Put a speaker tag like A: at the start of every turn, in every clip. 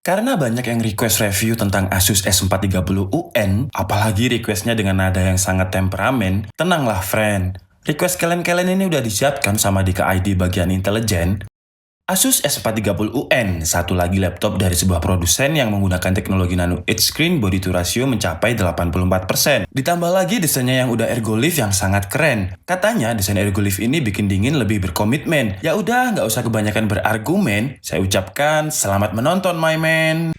A: Karena banyak yang request review tentang Asus S430 UN, apalagi requestnya dengan nada yang sangat temperamen, tenanglah friend. Request kalian-kalian ini udah disiapkan sama Dika ID bagian intelijen. Asus S430 UN, satu lagi laptop dari sebuah produsen yang menggunakan teknologi nano edge screen body to ratio mencapai 84%. Ditambah lagi desainnya yang udah ergolith yang sangat keren. Katanya desain ergolith ini bikin dingin lebih berkomitmen. Ya udah, nggak usah kebanyakan berargumen. Saya ucapkan selamat menonton my man.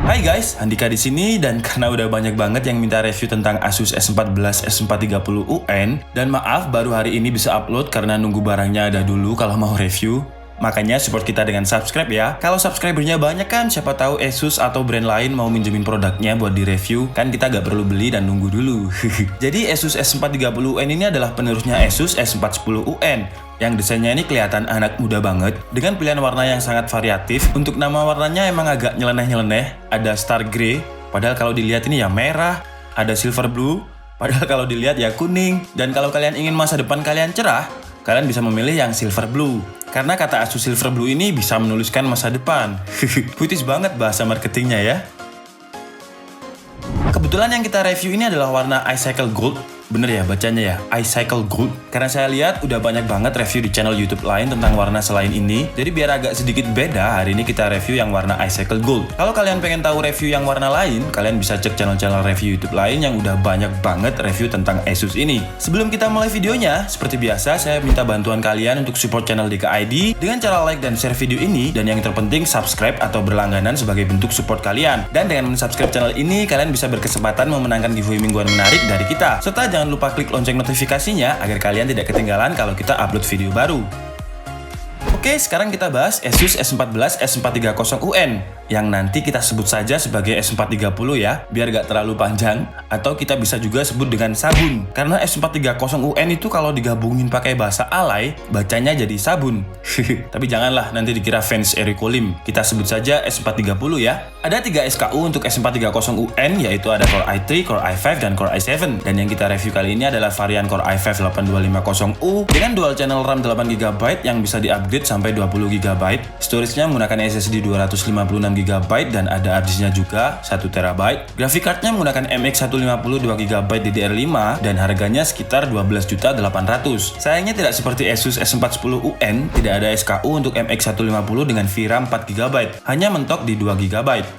A: Hai guys, Andika di sini dan karena udah banyak banget yang minta review tentang Asus S14 S430 UN dan maaf baru hari ini bisa upload karena nunggu barangnya ada dulu kalau mau review. Makanya support kita dengan subscribe ya. Kalau subscribernya banyak kan siapa tahu Asus atau brand lain mau minjemin produknya buat di-review. Kan kita gak perlu beli dan nunggu dulu. Jadi Asus S430 UN ini adalah penerusnya Asus S410 UN. Yang desainnya ini kelihatan anak muda banget dengan pilihan warna yang sangat variatif. Untuk nama warnanya emang agak nyeleneh-nyeleneh. Ada Star Grey, padahal kalau dilihat ini ya merah. Ada Silver Blue, padahal kalau dilihat ya kuning. Dan kalau kalian ingin masa depan kalian cerah, kalian bisa memilih yang Silver Blue. Karena kata Asus Silver Blue ini bisa menuliskan masa depan. Puitis banget bahasa marketingnya ya. Kebetulan yang kita review ini adalah warna Icicle Gold. Bener ya bacanya ya, Icicle Gold. Karena saya lihat udah banyak banget review di channel YouTube lain tentang warna selain ini. Jadi biar agak sedikit beda, hari ini kita review yang warna Icicle Gold. Kalau kalian pengen tahu review yang warna lain, kalian bisa cek channel-channel review YouTube lain yang udah banyak banget review tentang Asus ini. Sebelum kita mulai videonya, seperti biasa saya minta bantuan kalian untuk support channel Dika ID dengan cara like dan share video ini. Dan yang terpenting subscribe atau berlangganan sebagai bentuk support kalian. Dan dengan subscribe channel ini, kalian bisa berkesempatan memenangkan giveaway mingguan menarik dari kita. Serta jangan lupa klik lonceng notifikasinya agar kalian tidak ketinggalan kalau kita upload video baru. Oke, sekarang kita bahas Asus S14 S430 UN yang nanti kita sebut saja sebagai S430 ya, biar gak terlalu panjang, atau kita bisa juga sebut dengan sabun. Karena S430 UN itu kalau digabungin pakai bahasa alay, bacanya jadi sabun. Tapi janganlah nanti dikira fans Eriko Lim. Kita sebut saja S430 ya. Ada 3 SKU untuk S430 UN, yaitu ada Core i3, Core i5, dan Core i7. Dan yang kita review kali ini adalah varian Core i5 8250U dengan dual channel RAM 8GB yang bisa di-upgrade sampai 20GB. Storage-nya menggunakan SSD 256GB dan ada harddisk-nya juga 1TB. Graphic card-nya menggunakan MX 150 2GB DDR5 dan harganya sekitar 12.800.000. Sayangnya tidak seperti Asus S410 UN, tidak ada SKU untuk MX 150 dengan VRAM 4GB, hanya mentok di 2GB.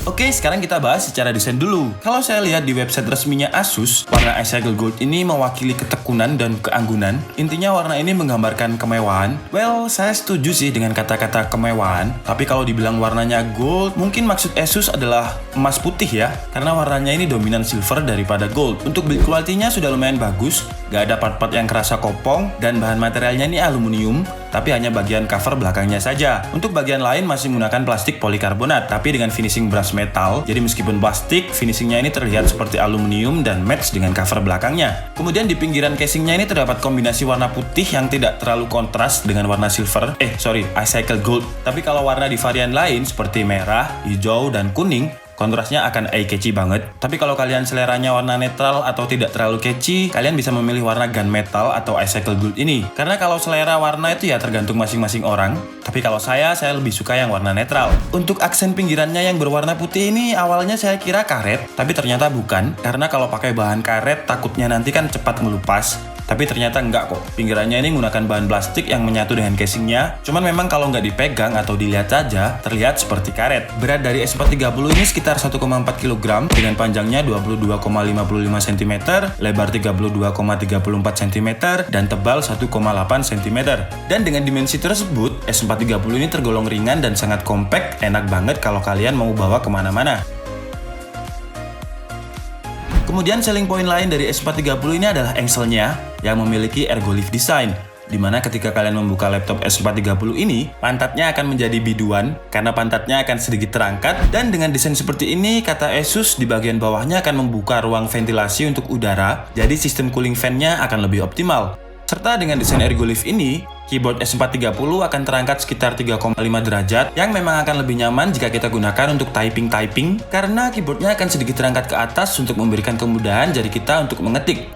A: Oke, sekarang kita bahas secara desain dulu. Kalau saya lihat di website resminya Asus, warna Icicle Gold ini mewakili ketekunan dan keanggunan. Intinya warna ini menggambarkan kemewahan. Well, saya setuju sih dengan kata-kata kemewahan. Tapi kalau dibilang warnanya gold, mungkin maksud Asus adalah emas putih ya. Karena warnanya ini dominan silver daripada gold. Untuk build quality-nya sudah lumayan bagus. Gak ada part-part yang kerasa kopong. Dan bahan materialnya ini aluminium. Tapi hanya bagian cover belakangnya saja. Untuk bagian lain masih menggunakan plastik polikarbonat. Tapi dengan finishing brush metal, jadi meskipun plastik, finishingnya ini terlihat seperti aluminium dan match dengan cover belakangnya. Kemudian di pinggiran casingnya ini terdapat kombinasi warna putih yang tidak terlalu kontras dengan warna silver, Icicle Gold. Tapi kalau warna di varian lain seperti merah, hijau, dan kuning, kontrasnya akan eye-catchy banget. Tapi kalau kalian seleranya warna netral atau tidak terlalu catchy, kalian bisa memilih warna gunmetal atau Icicle Gold ini. Karena kalau selera warna itu ya tergantung masing-masing orang. Tapi kalau saya lebih suka yang warna netral. Untuk aksen pinggirannya yang berwarna putih ini awalnya saya kira karet, tapi ternyata bukan. Karena kalau pakai bahan karet takutnya nanti kan cepat melupas. Tapi ternyata enggak kok. Pinggirannya ini menggunakan bahan plastik yang menyatu dengan casingnya. Cuman memang kalau nggak dipegang atau dilihat saja, terlihat seperti karet. Berat dari S430 ini sekitar 1,4 kg dengan panjangnya 22,55 cm, lebar 32,34 cm, dan tebal 1,8 cm. Dan dengan dimensi tersebut, S430 ini tergolong ringan dan sangat compact, enak banget kalau kalian mau bawa kemana-mana. Kemudian selling point lain dari S430 ini adalah engsel-nya yang memiliki ergolith design, di mana ketika kalian membuka laptop S430 ini, pantatnya akan menjadi biduan karena pantatnya akan sedikit terangkat, dan dengan desain seperti ini, kata Asus, di bagian bawahnya akan membuka ruang ventilasi untuk udara, jadi sistem cooling fan-nya akan lebih optimal. Serta dengan desain ergolith ini, Keyboard S430 akan terangkat sekitar 3,5 derajat yang memang akan lebih nyaman jika kita gunakan untuk typing karena keyboardnya akan sedikit terangkat ke atas untuk memberikan kemudahan jari kita untuk mengetik.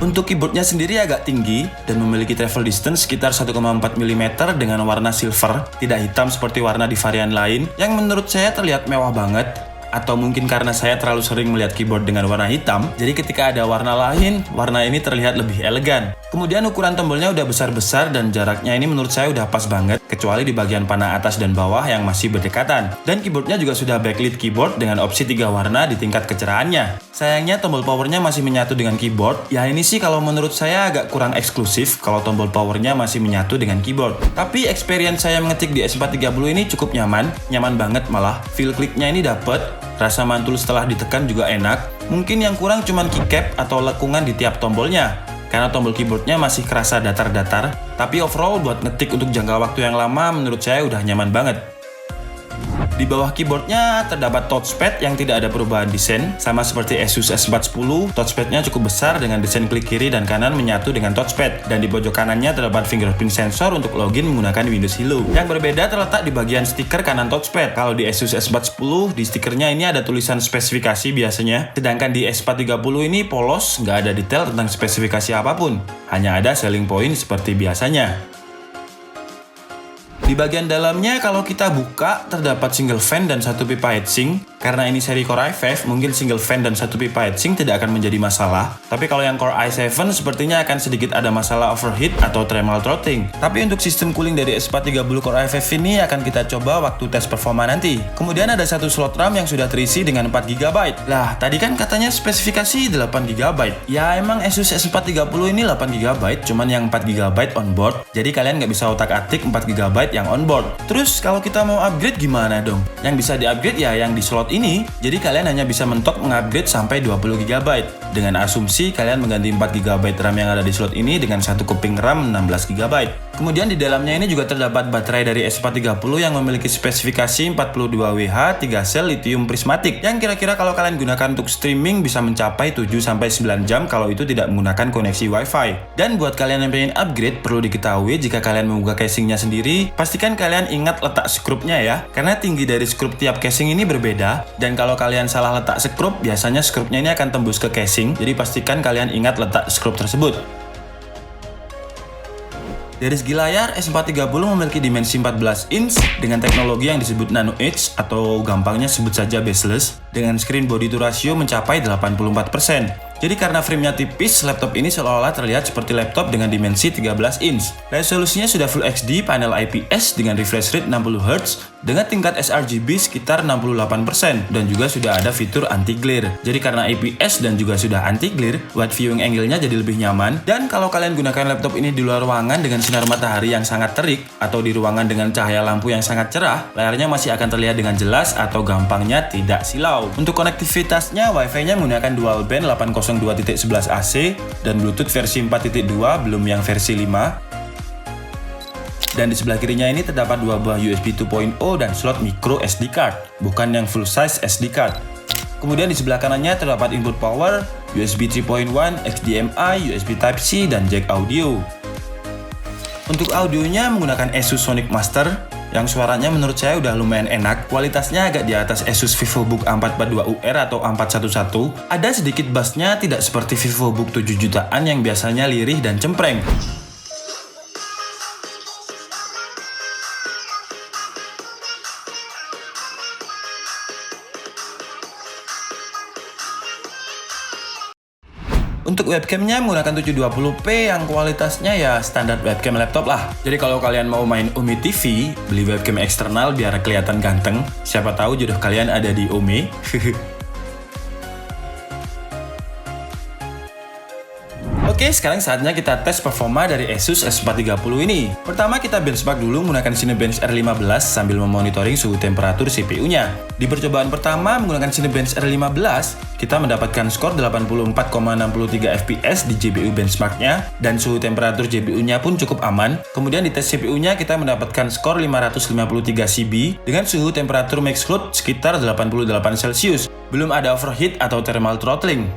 A: Untuk keyboardnya sendiri agak tinggi dan memiliki travel distance sekitar 1,4 mm dengan warna silver, tidak hitam seperti warna di varian lain yang menurut saya terlihat mewah banget. Atau mungkin karena saya terlalu sering melihat keyboard dengan warna hitam, jadi ketika ada warna lain, warna ini terlihat lebih elegan. Kemudian ukuran tombolnya udah besar-besar dan jaraknya ini menurut saya udah pas banget, kecuali di bagian panah atas dan bawah yang masih berdekatan. Dan keyboardnya juga sudah backlit keyboard dengan opsi 3 warna di tingkat kecerahannya. Sayangnya tombol powernya masih menyatu dengan keyboard. Ya ini sih kalau menurut saya agak kurang eksklusif kalau tombol powernya masih menyatu dengan keyboard. Tapi experience saya mengetik di S430 ini cukup nyaman banget malah. Feel kliknya ini dapet. Rasa mantul setelah ditekan juga enak. Mungkin yang kurang cuman keycap atau lekungan di tiap tombolnya, karena tombol keyboardnya masih kerasa datar-datar. Tapi overall buat ngetik untuk jangka waktu yang lama menurut saya udah nyaman banget. Di bawah keyboardnya terdapat touchpad yang tidak ada perubahan desain, sama seperti Asus S410. Touchpadnya cukup besar dengan desain klik kiri dan kanan menyatu dengan touchpad, dan di pojok kanannya terdapat fingerprint sensor untuk login menggunakan Windows Hello. Yang berbeda terletak di bagian stiker kanan touchpad. Kalau di Asus S410 di stikernya ini ada tulisan spesifikasi biasanya, sedangkan di S430 ini polos, nggak ada detail tentang spesifikasi apapun, hanya ada selling point seperti biasanya. Di bagian dalamnya kalau kita buka terdapat single fan dan satu pipa heatsink. Karena ini seri Core i5, mungkin single fan dan satu pipa heatsink tidak akan menjadi masalah. Tapi kalau yang Core i7 sepertinya akan sedikit ada masalah overheat atau thermal throttling. Tapi untuk sistem cooling dari S430 Core i5 ini akan kita coba waktu tes performa nanti. Kemudian ada satu slot RAM yang sudah terisi dengan 4GB. Lah, tadi kan katanya spesifikasi 8GB. Ya emang Asus S430 ini 8GB, cuman yang 4GB onboard. Jadi kalian nggak bisa otak-atik 4GB yang onboard. Terus kalau kita mau upgrade gimana dong? Yang bisa di-upgrade ya yang di slot ini, jadi kalian hanya bisa mentok mengupgrade sampai 20GB. Dengan asumsi kalian mengganti 4GB RAM yang ada di slot ini dengan satu keping RAM 16GB. Kemudian di dalamnya ini juga terdapat baterai dari S430 yang memiliki spesifikasi 42Wh 3 sel lithium prismatik yang kira-kira kalau kalian gunakan untuk streaming bisa mencapai 7-9 jam kalau itu tidak menggunakan koneksi Wi-Fi. Dan buat kalian yang pengen upgrade, perlu diketahui jika kalian membuka casingnya sendiri, pastikan kalian ingat letak skrupnya ya, karena tinggi dari skrup tiap casing ini berbeda. Dan kalau kalian salah letak skrup, biasanya skrupnya ini akan tembus ke casing, jadi pastikan kalian ingat letak skrup tersebut. Dari segi layar, S430 memiliki dimensi 14 inch dengan teknologi yang disebut Nano Edge atau gampangnya sebut saja bezeless, dengan screen body to ratio mencapai 84%. Jadi karena framenya tipis, laptop ini seolah-olah terlihat seperti laptop dengan dimensi 13 inch. Resolusinya sudah Full HD, panel IPS dengan refresh rate 60Hz, dengan tingkat sRGB sekitar 68%, dan juga sudah ada fitur anti-glare. Jadi karena IPS dan juga sudah anti-glare, wide viewing angle-nya jadi lebih nyaman. Dan kalau kalian gunakan laptop ini di luar ruangan dengan sinar matahari yang sangat terik, atau di ruangan dengan cahaya lampu yang sangat cerah, layarnya masih akan terlihat dengan jelas atau gampangnya tidak silau. Untuk konektivitasnya, Wi-Fi-nya menggunakan dual band 802.11 AC dan Bluetooth versi 4.2, belum yang versi 5. Dan di sebelah kirinya ini terdapat dua buah USB 2.0 dan slot micro SD card, bukan yang full size SD card. Kemudian di sebelah kanannya terdapat input power, USB 3.1, HDMI, USB Type-C, dan jack audio. Untuk audionya menggunakan Asus Sonic Master, yang suaranya menurut saya udah lumayan enak. Kualitasnya agak di atas Asus VivoBook A442UR atau A411. Ada sedikit bassnya, tidak seperti VivoBook 7 jutaan yang biasanya lirih dan cempreng. Untuk webcamnya menggunakan 720p yang kualitasnya ya standar webcam laptop lah. Jadi kalau kalian mau main Ome TV, beli webcam eksternal biar kelihatan ganteng. Siapa tahu jodoh kalian ada di Ome. Oke, sekarang saatnya kita tes performa dari Asus S430 ini. Pertama kita benchmark dulu menggunakan Cinebench R15 sambil memonitoring suhu temperatur CPU-nya. Di percobaan pertama menggunakan Cinebench R15, kita mendapatkan skor 84,63 fps di GPU benchmarknya, dan suhu temperatur GPU-nya pun cukup aman. Kemudian di tes CPU-nya kita mendapatkan skor 553 CB dengan suhu temperatur max load sekitar 88 Celcius. Belum ada overheat atau thermal throttling.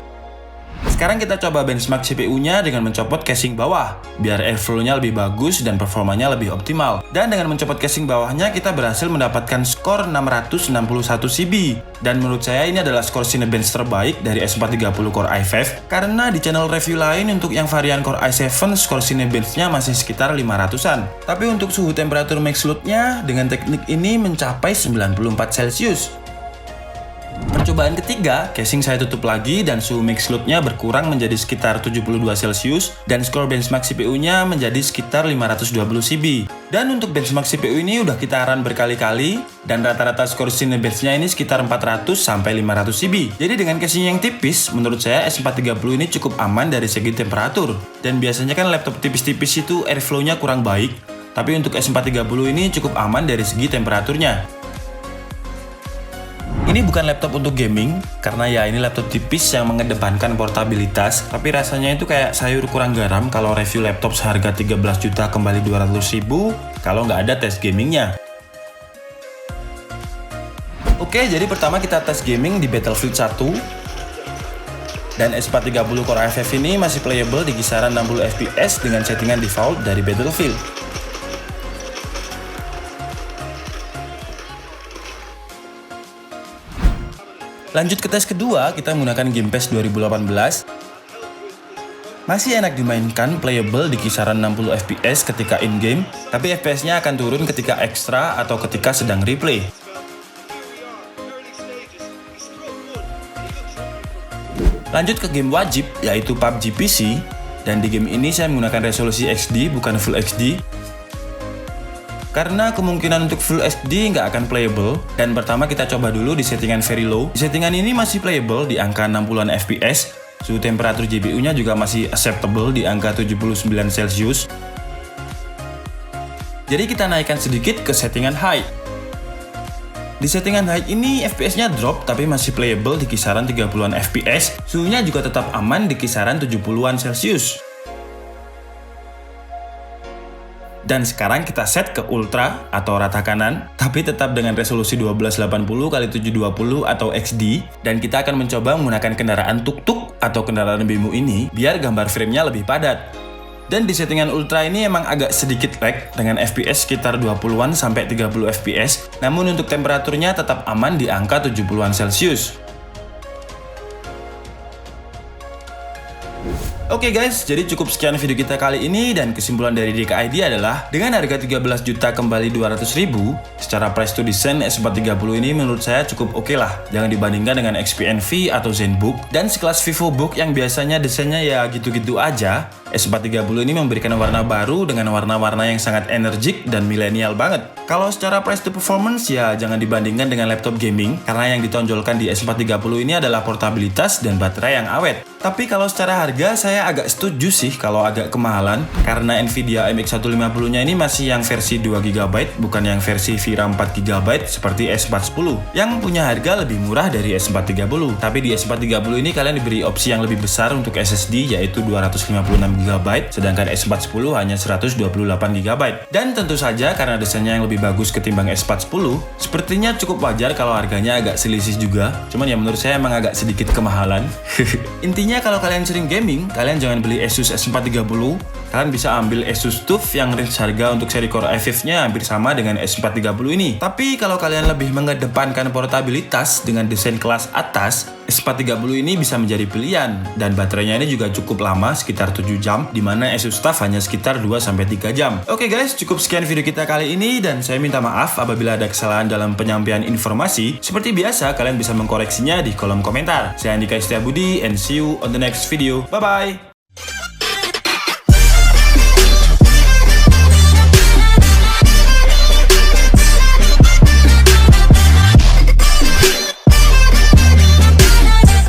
A: Sekarang kita coba benchmark CPU-nya dengan mencopot casing bawah, biar airflow-nya lebih bagus dan performanya lebih optimal. Dan dengan mencopot casing bawahnya, kita berhasil mendapatkan skor 661 CB. Dan menurut saya ini adalah skor Cinebench terbaik dari S430 Core i5, karena di channel review lain untuk yang varian Core i7 skor Cinebench-nya masih sekitar 500-an. Tapi untuk suhu temperatur max load-nya dengan teknik ini mencapai 94 Celcius. Percobaan ketiga, casing saya tutup lagi dan suhu max load-nya berkurang menjadi sekitar 72 Celcius dan skor benchmark CPU-nya menjadi sekitar 520 CB. Dan untuk benchmark CPU ini udah kita run berkali-kali dan rata-rata skor Cinebench-nya ini sekitar 400 sampai 500 CB. Jadi dengan casing yang tipis, menurut saya S430 ini cukup aman dari segi temperatur. Dan biasanya kan laptop tipis-tipis itu airflow-nya kurang baik, tapi untuk S430 ini cukup aman dari segi temperaturnya. Ini bukan laptop untuk gaming, karena ya ini laptop tipis yang mengedepankan portabilitas, tapi rasanya itu kayak sayur kurang garam kalau review laptop seharga 13 juta kembali 200 ribu, kalau nggak ada tes gamingnya. Oke, jadi pertama kita tes gaming di Battlefield 1. Dan S430 Core i5 ini masih playable di kisaran 60 fps dengan settingan default dari Battlefield. Lanjut ke tes kedua, kita menggunakan Game Pass 2018. Masih enak dimainkan, playable di kisaran 60 fps ketika in-game, tapi FPS-nya akan turun ketika ekstra atau ketika sedang replay. Lanjut ke game wajib, yaitu PUBG PC, dan di game ini saya menggunakan resolusi XD bukan Full HD, karena kemungkinan untuk Full HD nggak akan playable. Dan pertama kita coba dulu di settingan very low. Di settingan ini masih playable di angka 60-an fps. Suhu temperatur GPU-nya juga masih acceptable di angka 79 Celcius. Jadi kita naikkan sedikit ke settingan high. Di settingan high ini FPS-nya drop tapi masih playable di kisaran 30-an fps. Suhunya juga tetap aman di kisaran 70-an Celcius. Dan sekarang kita set ke ultra atau rata kanan, tapi tetap dengan resolusi 1280x720 atau XD, dan kita akan mencoba menggunakan kendaraan tuk-tuk atau kendaraan bemo ini biar gambar frame-nya lebih padat. Dan di settingan ultra ini emang agak sedikit lag dengan FPS sekitar 20-an sampai 30 fps, namun untuk temperaturnya tetap aman di angka 70-an Celcius. Oke guys, jadi cukup sekian video kita kali ini, dan kesimpulan dari DKID adalah dengan harga 13 juta kembali 200 ribu, secara price to design S430 ini menurut saya cukup oke lah. Jangan dibandingkan dengan XP Envy atau ZenBook dan sekelas VivoBook yang biasanya desainnya ya gitu-gitu aja. S430 ini memberikan warna baru dengan warna-warna yang sangat energik dan milenial banget. Kalau secara price to performance ya jangan dibandingkan dengan laptop gaming, karena yang ditonjolkan di S430 ini adalah portabilitas dan baterai yang awet. Tapi kalau secara harga saya agak setuju sih kalau agak kemahalan, karena Nvidia MX 150-nya ini masih yang versi 2GB bukan yang versi VRAM 4GB seperti S410 yang punya harga lebih murah dari S430. Tapi di S430 ini kalian diberi opsi yang lebih besar untuk SSD yaitu 256GB, sedangkan S410 hanya 128GB. Dan tentu saja karena desainnya yang lebih bagus ketimbang S410, sepertinya cukup wajar kalau harganya agak selisih juga. Cuman ya menurut saya emang agak sedikit kemahalan. Intinya kalau kalian sering gaming, kalian jangan beli Asus S430. Kalian bisa ambil Asus TUF yang range harga untuk seri Core i5-nya hampir sama dengan S430 ini. Tapi kalau kalian lebih mengedepankan portabilitas dengan desain kelas atas, S430 ini bisa menjadi pilihan. Dan baterainya ini juga cukup lama, sekitar 7 jam, dimana Asus TUF hanya sekitar 2-3 jam. Oke guys, cukup sekian video kita kali ini, dan saya minta maaf apabila ada kesalahan dalam penyampaian informasi. Seperti biasa, kalian bisa mengkoreksinya di kolom komentar. Saya Andika Setiabudi, and see you on the next video. Bye-bye!